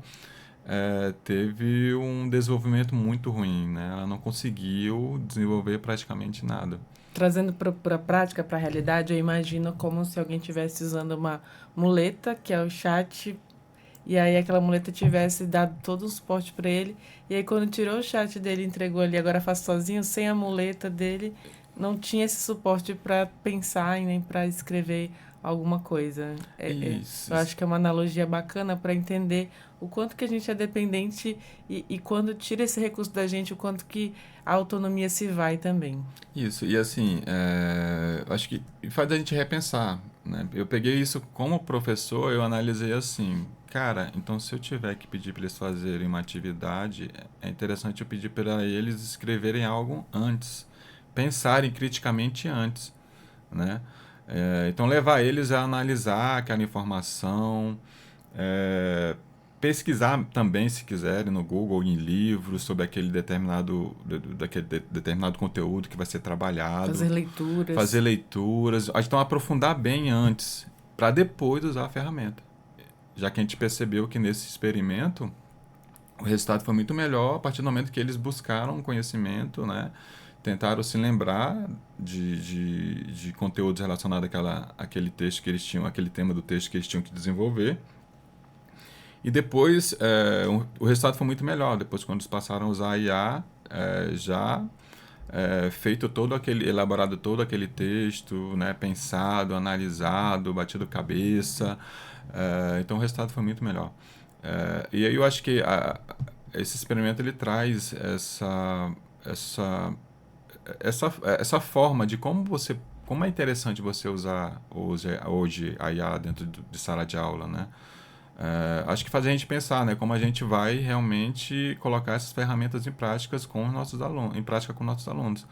teve um desenvolvimento muito ruim, né? Ela não conseguiu desenvolver praticamente nada. Trazendo para a prática, para a realidade, eu imagino como se alguém estivesse usando uma muleta, que é o chat, e aí aquela muleta tivesse dado todo o suporte para ele, e aí quando tirou o chat dele, e entregou ali, agora faz sozinho, sem a muleta dele, não tinha esse suporte para pensar e nem para escrever alguma coisa. Isso, Eu acho que é uma analogia bacana para entender o quanto que a gente é dependente e quando tira esse recurso da gente, o quanto que a autonomia se vai também. isso. E assim, acho que faz a gente repensar, né? Eu peguei isso como professor, eu analisei assim, cara, então se eu tiver que pedir para eles fazerem uma atividade, é interessante eu pedir para eles escreverem algo antes, pensarem criticamente antes, né? Então levar eles a analisar aquela informação, é, pesquisar também, se quiserem, no Google, em livros sobre aquele determinado conteúdo que vai ser trabalhado, Fazer fazer leituras. leituras, então aprofundar bem antes, para depois usar a ferramenta. Já que a gente percebeu que nesse experimento o resultado foi muito melhor a partir do momento que eles buscaram conhecimento, né? Tentaram se lembrar de conteúdos relacionados àquele texto que eles tinham, aquele tema do texto que eles tinham que desenvolver. E depois, o resultado foi muito melhor. Depois, quando eles passaram a usar a IA, já elaborado todo aquele texto, né, pensado, analisado, batido cabeça. Então, o resultado foi muito melhor. E aí eu acho que esse experimento ele traz essa, essa forma de como é interessante você usar hoje a IA dentro de sala de aula, né? Acho que faz a gente pensar, né, como a gente vai realmente colocar essas ferramentas em práticas com os nossos alunos, em prática com nossos alunos.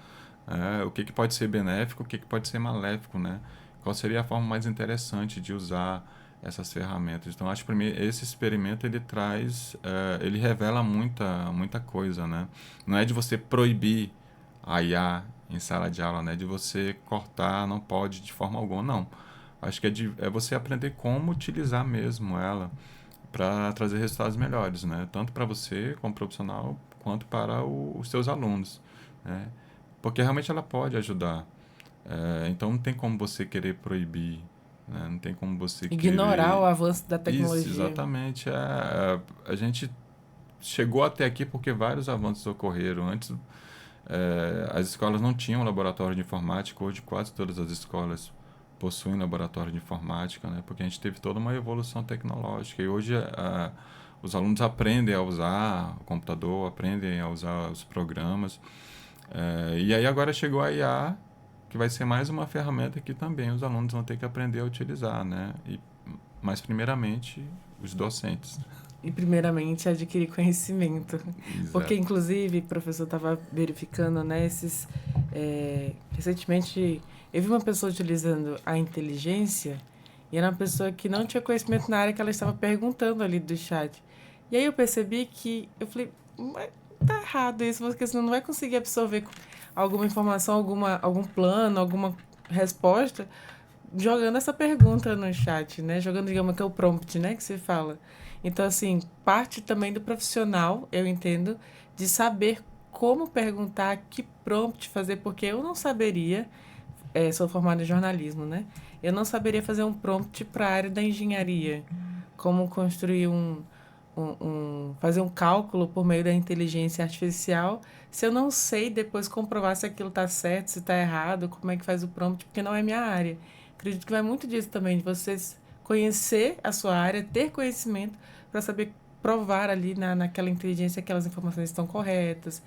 O que pode ser benéfico, o que pode ser maléfico, né? Qual seria a forma mais interessante de usar essas ferramentas. Então, acho que para mim esse experimento ele traz, ele revela muita coisa, né? Não é de você proibir a IA em sala de aula, né? De você cortar, não pode de forma alguma, não. Acho que é você aprender como utilizar mesmo ela para trazer resultados melhores, né? Tanto para você como profissional, quanto para os seus alunos, né? Porque realmente ela pode ajudar. Então não tem como você querer proibir, né? Não tem como você Ignorar o querer... avanço da Isso, tecnologia. exatamente. A gente chegou até aqui porque vários avanços ocorreram. Antes, as escolas não tinham laboratório de informática, hoje quase todas as escolas possuem laboratório de informática, né? Porque a gente teve toda uma evolução tecnológica e hoje os alunos aprendem a usar o computador, aprendem a usar os programas. E aí agora chegou a IA, que vai ser mais uma ferramenta que também os alunos vão ter que aprender a utilizar, né? Mas primeiramente os docentes. E, primeiramente, adquirir conhecimento. Porque, Exato. inclusive, o professor estava verificando, né, recentemente, eu vi uma pessoa utilizando a inteligência e era uma pessoa que não tinha conhecimento na área que ela estava perguntando ali do chat. E aí eu percebi que, eu falei, mas tá errado isso, porque você não vai conseguir absorver alguma informação, algum plano, alguma resposta jogando essa pergunta no chat, né? Jogando, digamos, que é o prompt, né? Que se fala. Então, assim, parte também do profissional, eu entendo, de saber como perguntar, que prompt fazer, porque eu não saberia, sou formada em jornalismo, né? Eu não saberia fazer um prompt para a área da engenharia. Como construir fazer um cálculo por meio da inteligência artificial, se eu não sei depois comprovar se aquilo está certo, se está errado, como é que faz o prompt, porque não é minha área. Acredito que vai muito disso também, de vocês conhecer a sua área, ter conhecimento para saber provar ali naquela inteligência que aquelas informações estão corretas,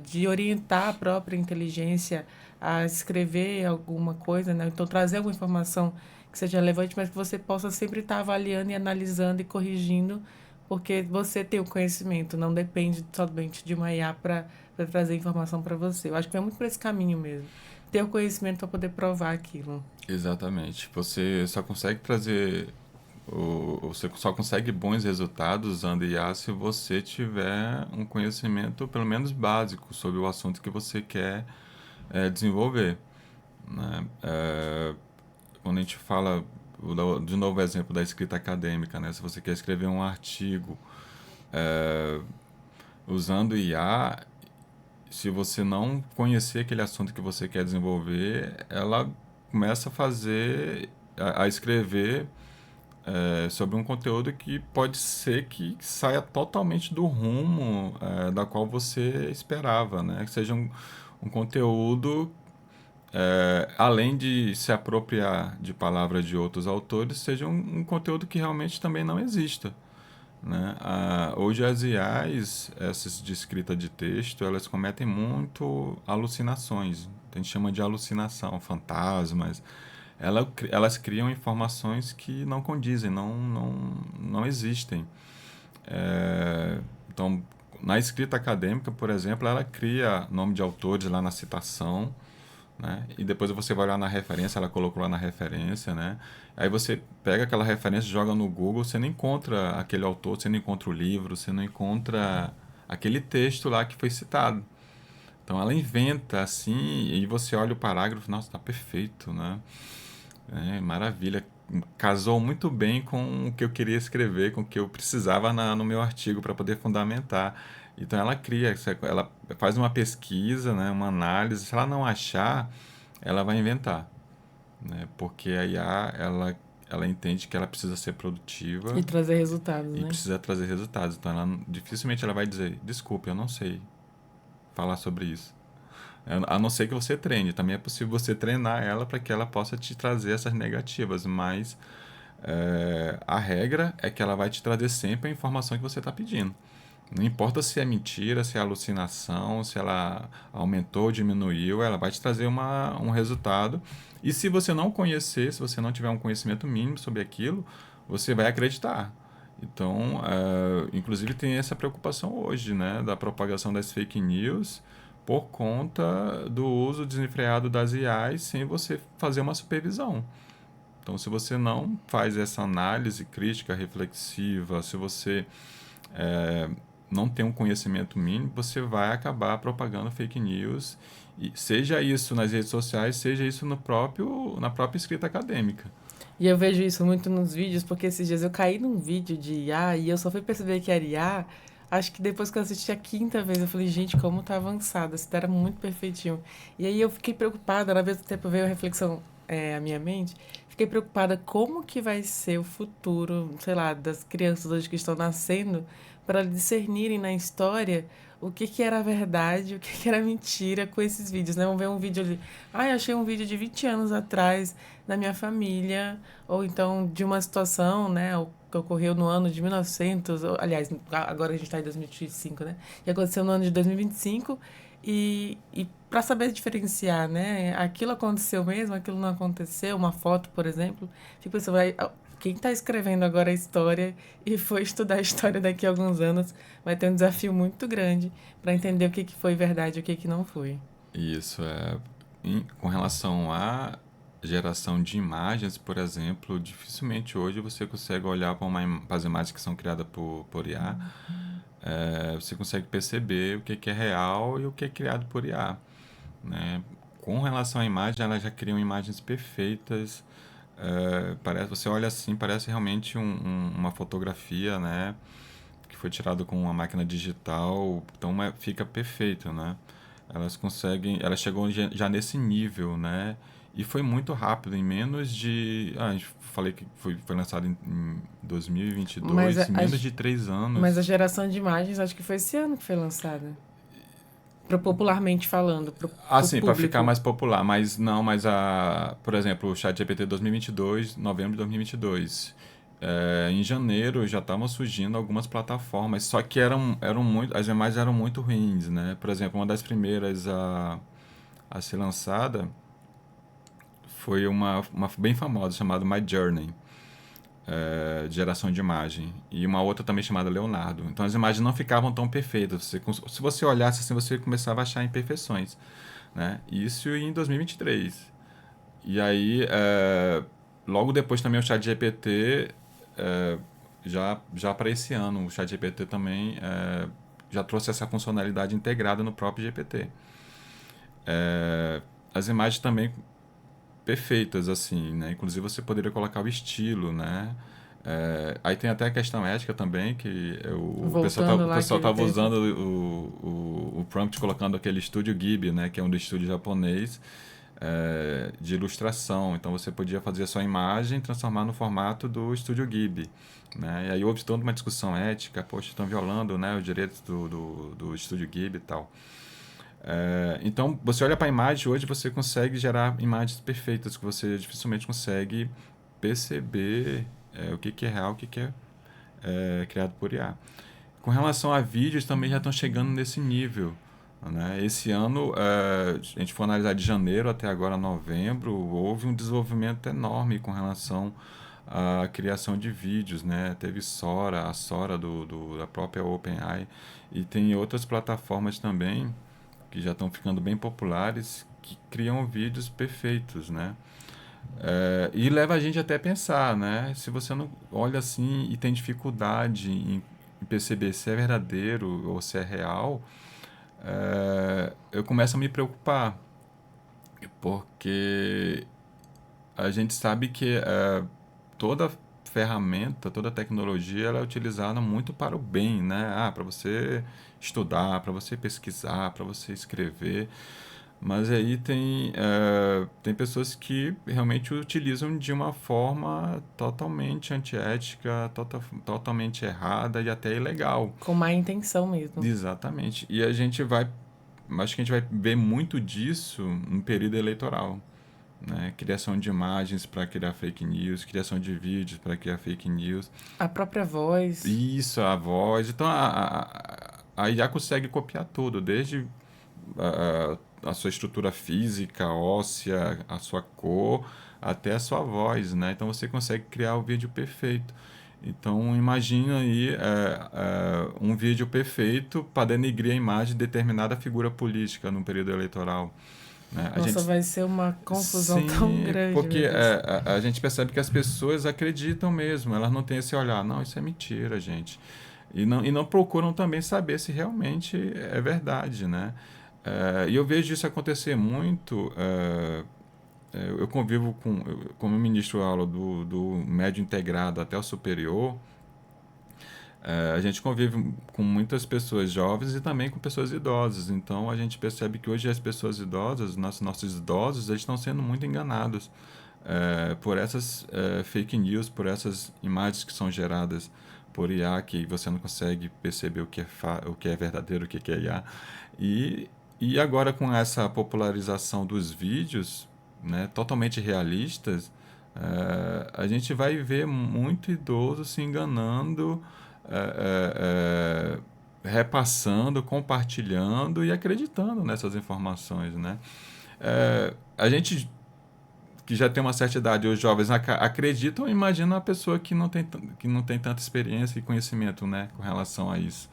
de orientar a própria inteligência a escrever alguma coisa, né? Então trazer alguma informação que seja relevante, mas que você possa sempre estar avaliando e analisando e corrigindo, porque você tem o conhecimento, não depende somente de uma IA para trazer informação para você. Eu acho que é muito por esse caminho mesmo. Ter o conhecimento para poder provar aquilo. Exatamente. Você só consegue trazer você só consegue bons resultados usando IA se você tiver um conhecimento pelo menos básico sobre o assunto que você quer desenvolver, né? Quando a gente fala, vou dar de novo o exemplo da escrita acadêmica, né? Se você quer escrever um artigo usando IA, se você não conhecer aquele assunto que você quer desenvolver, ela começa a fazer, a escrever sobre um conteúdo que pode ser que saia totalmente do rumo da qual você esperava, né? Que seja um conteúdo, além de se apropriar de palavras de outros autores, seja um conteúdo que realmente também não exista, né? Hoje as IAs, essas de escrita de texto, elas cometem muito alucinações. A gente chama de alucinação, fantasmas. Elas criam informações que não condizem, não existem. Então, na escrita acadêmica, por exemplo, ela cria nome de autores lá na citação, né? E depois você vai olhar na referência, ela colocou lá na referência, né? Aí você pega aquela referência, joga no Google, você não encontra aquele autor, você não encontra o livro, você não encontra aquele texto lá que foi citado. Então ela inventa assim, e você olha o parágrafo, nossa, tá perfeito, né? Maravilha, casou muito bem com o que eu queria escrever, com o que eu precisava no meu artigo para poder fundamentar. Então ela cria, ela faz uma pesquisa, né, uma análise. Se ela não achar, ela vai inventar, né? Porque a IA ela entende que ela precisa ser E produtiva trazer resultados, e né? precisa trazer resultados. Então dificilmente ela vai dizer, desculpe, eu não sei falar sobre isso. A não ser que você treine. Também é possível você treinar ela para que ela possa te trazer essas negativas, mas a regra é que ela vai te trazer sempre a informação que você está pedindo. Não importa se é mentira, se é alucinação, se ela aumentou ou diminuiu, ela vai te trazer um resultado. E se você não conhecer, se você não tiver um conhecimento mínimo sobre aquilo, você vai acreditar. Então, inclusive tem essa preocupação hoje, né, da propagação das fake news por conta do uso desenfreado das IAs sem você fazer uma supervisão. Então, se você não faz essa análise crítica, reflexiva, se você não tem um conhecimento mínimo, você vai acabar propagando fake news, e seja isso nas redes sociais, seja isso na própria escrita acadêmica. E eu vejo isso muito nos vídeos, porque esses dias eu caí num vídeo de IA e eu só fui perceber que era IA. Acho que depois que eu assisti a quinta vez, eu falei, gente, como tá avançado. Isso era muito perfeitinho. E aí eu fiquei preocupada, ao mesmo tempo veio a reflexão à minha mente. Fiquei preocupada como que vai ser o futuro, sei lá, das crianças hoje que estão nascendo, para discernirem na história o que que era verdade, o que que era mentira com esses vídeos, né? Vamos ver um vídeo ali. Ah, eu achei um vídeo de 20 anos atrás da minha família, ou então de uma situação, né, que ocorreu no ano de 1900, aliás, agora a gente está em 2025, né? E aconteceu no ano de 2025, e para saber diferenciar, né, aquilo aconteceu mesmo, aquilo não aconteceu, uma foto, por exemplo, tipo, você vai, quem está escrevendo agora a história e foi estudar a história daqui a alguns anos, vai ter um desafio muito grande para entender o que que foi verdade e o que que não foi. Isso é com relação à geração de imagens, por exemplo, dificilmente hoje você consegue olhar para as imagens que são criadas por IA, você consegue perceber o que que é real e o que é criado por IA, né? Com relação à imagem, elas já criam imagens perfeitas. Parece, você olha assim, parece realmente uma fotografia, né? Que foi tirado com uma máquina digital, então fica perfeito, né? Elas chegam já nesse nível, né? E foi muito rápido, em menos de, a gente falei que foi lançado em Mas 2022, em menos de três mas a anos. geração de imagens, acho que foi esse ano que foi lançada. Popularmente falando, pro Assim, para ficar público. mais popular, mas não, por exemplo, o ChatGPT 2022, novembro de 2022. Em janeiro já estavam surgindo algumas plataformas, só que eram muito, as imagens eram muito ruins, né? Por exemplo, uma das primeiras a ser lançada foi uma bem famosa chamada My Journey, de geração de imagem, e uma outra também chamada Leonardo. Então as imagens não ficavam tão perfeitas. Se você olhasse assim, você começava a achar imperfeições, né? Isso em 2023. E aí, logo depois também o ChatGPT, já para esse ano, o ChatGPT também já trouxe essa funcionalidade integrada no próprio GPT. As imagens também perfeitas, assim, né? Inclusive você poderia colocar o estilo, né? Aí tem até a questão ética também, que Voltando o lá pessoal aquele estava tempo. usando o prompt colocando aquele estúdio Ghibli, né? Que é um do estúdio japonês, de ilustração. Então você podia fazer a sua imagem e transformar no formato do estúdio Ghibli, né? E aí houve toda uma discussão ética, poxa, estão violando, né, os direitos do estúdio Ghibli e tal. Então, você olha para a imagem hoje, você consegue gerar imagens perfeitas que você dificilmente consegue perceber o que, que é real, o que, que é criado por IA. Com relação a vídeos, também já estão chegando nesse nível, né? Esse ano, a gente for analisar de janeiro até agora novembro, houve um desenvolvimento enorme com relação à criação de vídeos, né? Teve a Sora da própria OpenAI, e tem outras plataformas também que já estão ficando bem populares, que criam vídeos perfeitos, né? E leva a gente até a pensar, né? Se você não olha assim e tem dificuldade em perceber se é verdadeiro ou se é real, eu começo a me preocupar, porque a gente sabe que toda ferramenta, toda tecnologia, ela é utilizada muito para o bem, né? Para você estudar, para você pesquisar, para você escrever. Mas aí tem pessoas que realmente utilizam de uma forma totalmente antiética, totalmente errada e até ilegal. Com má intenção mesmo. Exatamente. E acho que a gente vai ver muito disso no período eleitoral, né? Criação de imagens para criar fake news, criação de vídeos para criar fake news. A própria voz. Isso, a voz. Então a IA consegue copiar tudo, desde a sua estrutura física, óssea, a sua cor, até a sua voz, né? Então você consegue criar o vídeo perfeito. Então imagina aí um vídeo perfeito para denegrir a imagem de determinada figura política no período eleitoral. né? Nossa, vai ser uma confusão tão Sim, grande, meu porque Deus. a gente percebe que as pessoas acreditam mesmo, elas não têm esse olhar, não, isso é mentira, gente. E não procuram também saber se realmente é verdade, né? E eu vejo isso acontecer muito. Eu convivo como eu ministro aula do médio integrado até o superior. A gente convive com muitas pessoas jovens e também com pessoas idosas. Então a gente percebe que hoje as pessoas idosas, nossos idosos, eles estão sendo muito enganados por essas fake news, por essas imagens que são geradas por IA, que você não consegue perceber o que é verdadeiro, o que é IA. E, e agora com essa popularização dos vídeos, né, totalmente realistas, a gente vai ver muito idoso se enganando, repassando, compartilhando e acreditando nessas informações, né? A gente que já tem uma certa idade, os jovens acreditam, imagina uma pessoa que não tem tanta experiência e conhecimento, né, com relação a isso.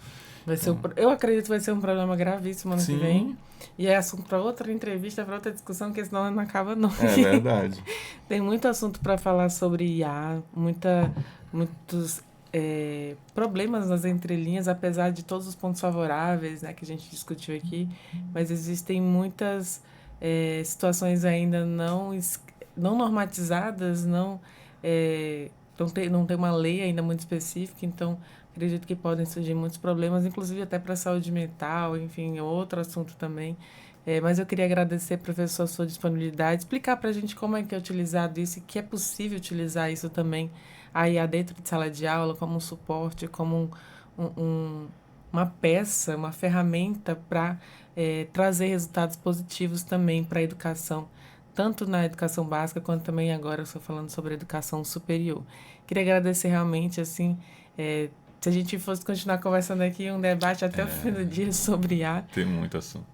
Então, Eu acredito que vai ser um problema gravíssimo ano que vem. sim, E é assunto para outra entrevista, para outra discussão, que senão não acaba não. é verdade. Tem muito assunto para falar sobre IA, muitos problemas nas entrelinhas, apesar de todos os pontos favoráveis, né, que a gente discutiu aqui, mas existem muitas situações ainda não normatizadas, não tem uma lei ainda muito específica, então acredito que podem surgir muitos problemas, inclusive até para a saúde mental, enfim, outro assunto também. Mas eu queria agradecer, professor, a sua disponibilidade, explicar para a gente como é que é utilizado isso e que é possível utilizar isso também aí dentro de sala de aula, como um suporte, como uma peça, uma ferramenta para trazer resultados positivos também para a educação, tanto na educação básica quanto também agora eu estou falando sobre a educação superior. Queria agradecer realmente, assim, se a gente fosse continuar conversando aqui, um debate até o fim do dia sobre IA. Tem muito assunto.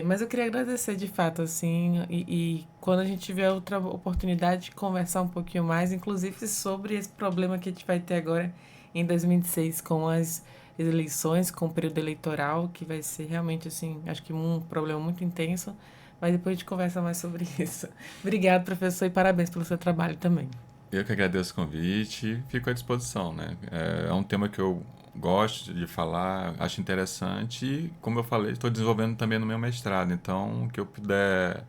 Mas eu queria agradecer de fato, assim, e quando a gente tiver outra oportunidade de conversar um pouquinho mais, inclusive sobre esse problema que a gente vai ter agora em 2026 com as eleições, com o período eleitoral, que vai ser realmente, assim, acho que um problema muito intenso, mas depois a gente conversa mais sobre isso. Obrigado, professor, e parabéns pelo seu trabalho também. Eu que agradeço o convite, fico à disposição, né? É um tema que eu gosto de falar, acho interessante e, como eu falei, estou desenvolvendo também no meu mestrado. Então, o que eu puder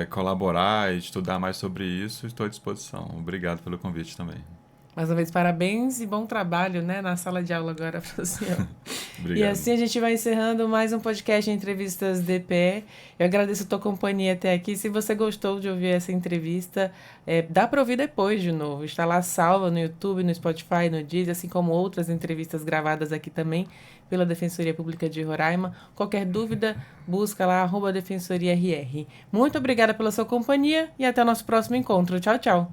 colaborar e estudar mais sobre isso, estou à disposição. Obrigado pelo convite também. Mais uma vez, parabéns e bom trabalho, né, na sala de aula agora para o senhor. E Obrigado. assim a gente vai encerrando mais um podcast de Entrevistas DPE. Eu agradeço a tua companhia até aqui. Se você gostou de ouvir essa entrevista, dá para ouvir depois de novo. Está lá salva no YouTube, no Spotify, no Deezer, assim como outras entrevistas gravadas aqui também pela Defensoria Pública de Roraima. Qualquer dúvida, busca lá, @DefensoriaRR. Muito obrigada pela sua companhia e até o nosso próximo encontro. Tchau, tchau.